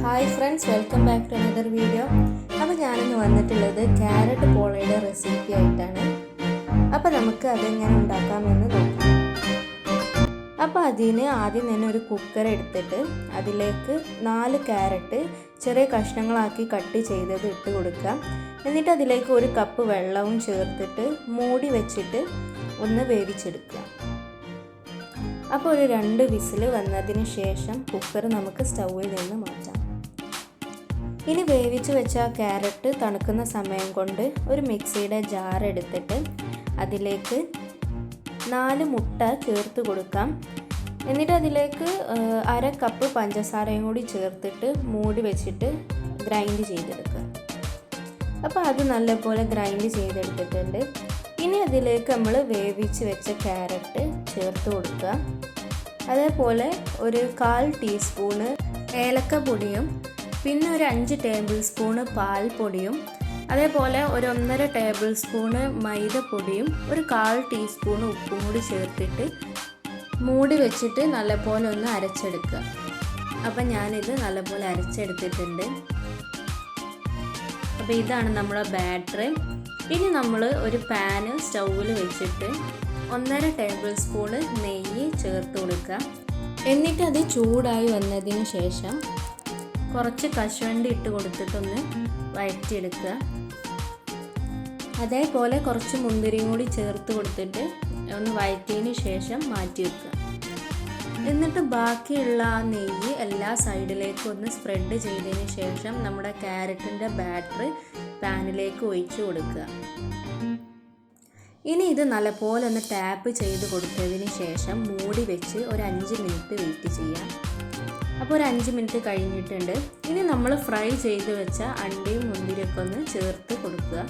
Hi friends, welcome back to another video. അപ്പോൾ ഞാനിന്ന് വന്നിട്ടുള്ളത് ക്യാരറ്റ് പോളയുടെ റെസിപ്പി ആയിട്ടാണ്. അപ്പോൾ നമുക്ക് അതെങ്ങനെ ഉണ്ടാക്കാമെന്ന് നോക്കാം. അപ്പോൾ അതിന് ആദ്യം തന്നെ ഒരു കുക്കർ എടുത്തിട്ട് അതിലേക്ക് 4 ക്യാരറ്റ് ചെറിയ കഷ്ണങ്ങളാക്കി കട്ട് ചെയ്തത് ഇട്ട് കൊടുക്കാം. എന്നിട്ട് അതിലേക്ക് 1 കപ്പ് വെള്ളവും ചേർത്തിട്ട് മൂടി വെച്ചിട്ട് ഒന്ന് വേവിച്ചെടുക്കുക. അപ്പോൾ ഒരു 2 വിസിൽ വന്നതിന് ശേഷം കുക്കർ നമുക്ക് സ്റ്റൗവിൽ നിന്ന് മാറ്റാം. ഇനി വേവിച്ച് വെച്ച ക്യാരറ്റ് തണുക്കുന്ന സമയം കൊണ്ട് ഒരു മിക്സിയുടെ ജാർ എടുത്തിട്ട് അതിലേക്ക് 4 മുട്ട ചേർത്ത് കൊടുക്കാം. എന്നിട്ട് അതിലേക്ക് 1/2 കപ്പ് പഞ്ചസാരയും കൂടി ചേർത്തിട്ട് മൂടി വെച്ചിട്ട് ഗ്രൈൻഡ് ചെയ്തെടുക്കുക. അപ്പോൾ അത് നല്ലപോലെ ഗ്രൈൻഡ് ചെയ്തെടുത്തിട്ടുണ്ട്. ഇനി അതിലേക്ക് നമ്മൾ വേവിച്ച് വെച്ച ക്യാരറ്റ് ചേർത്ത് കൊടുക്കുക. അതേപോലെ ഒരു 1/4 ടീസ്പൂണ് ഏലക്കപ്പൊടിയും പിന്നെ ഒരു 5 ടേബിൾ സ്പൂണ് പാൽപ്പൊടിയും അതേപോലെ ഒരു 1.5 ടേബിൾ സ്പൂണ് മൈദപ്പൊടിയും ഒരു 1/4 ടീസ്പൂണ് ഉപ്പും കൂടി ചേർത്തിട്ട് മൂടി വെച്ചിട്ട് നല്ലപോലെ ഒന്ന് അരച്ചെടുക്കുക. അപ്പം ഞാനിത് നല്ലപോലെ അരച്ചെടുത്തിട്ടുണ്ട്. അപ്പോൾ ഇതാണ് നമ്മുടെ ബാറ്റർ. ഇനി നമ്മൾ ഒരു പാന് സ്റ്റൗവിൽ വെച്ചിട്ട് 1.5 ടേബിൾ സ്പൂണ് നെയ്യ് ചേർത്ത് കൊടുക്കുക. എന്നിട്ട് അത് ചൂടായി വന്നതിന് ശേഷം കുറച്ച് കശുവണ്ടി ഇട്ട് കൊടുത്തിട്ടൊന്ന് വഴറ്റിയെടുക്കുക. അതേപോലെ കുറച്ച് മുന്തിരിയും കൂടി ചേർത്ത് കൊടുത്തിട്ട് ഒന്ന് വഴറ്റിയതിന് ശേഷം മാറ്റി വെക്കുക. എന്നിട്ട് ബാക്കിയുള്ള ആ നെയ്യ് എല്ലാ സൈഡിലേക്കും ഒന്ന് സ്പ്രെഡ് ചെയ്തതിന് ശേഷം നമ്മുടെ ക്യാരറ്റിൻ്റെ ബാറ്റർ പാനിലേക്ക് ഒഴിച്ചു കൊടുക്കുക. ഇനി ഇത് നല്ലപോലെ ഒന്ന് ടാപ്പ് ചെയ്ത് കൊടുത്തതിന് ശേഷം മൂടി വെച്ച് ഒരു 5 മിനിറ്റ് വെയിറ്റ് ചെയ്യാം. അപ്പോൾ ഒരു 5 മിനിറ്റ് കഴിഞ്ഞിട്ടുണ്ട്. ഇനി നമ്മൾ ഫ്രൈ ചെയ്ത് വെച്ച അണ്ടിയും മുന്തിരിയൊക്കെ ഒന്ന് ചേർത്ത് കൊടുക്കുക.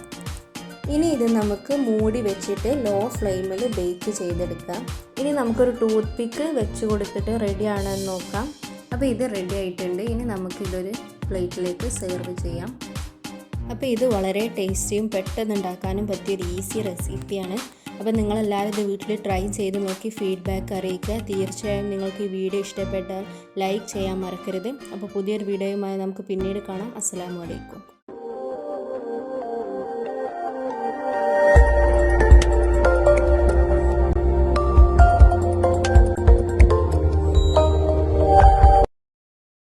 ഇനി ഇത് നമുക്ക് മൂടി വെച്ചിട്ട് ലോ ഫ്ലെയിമിൽ ബേക്ക് ചെയ്തെടുക്കാം. ഇനി നമുക്കൊരു ടൂത്ത് പിക്ക് വെച്ച് കൊടുത്തിട്ട് റെഡി ആണെന്ന് നോക്കാം. അപ്പോൾ ഇത് റെഡി ആയിട്ടുണ്ട്. ഇനി നമുക്കിതൊരു പ്ലേറ്റിലേക്ക് സെർവ് ചെയ്യാം. അപ്പോൾ ഇത് വളരെ ടേസ്റ്റിയും പെട്ടെന്ന് ഉണ്ടാക്കാനും പറ്റിയൊരു ഈസി റെസിപ്പിയാണ്. അപ്പോൾ നിങ്ങളെല്ലാവരും ഇത് വീട്ടിൽ ട്രൈ ചെയ്ത് നോക്കി ഫീഡ്ബാക്ക് അറിയിക്കുക. തീർച്ചയായും നിങ്ങൾക്ക് ഈ വീഡിയോ ഇഷ്ടപ്പെട്ടാൽ ലൈക്ക് ചെയ്യാൻ മറക്കരുത്. അപ്പോൾ പുതിയൊരു വീഡിയോയുമായി നമുക്ക് പിന്നീട് കാണാം. അസ്സലാമു അലൈക്കും.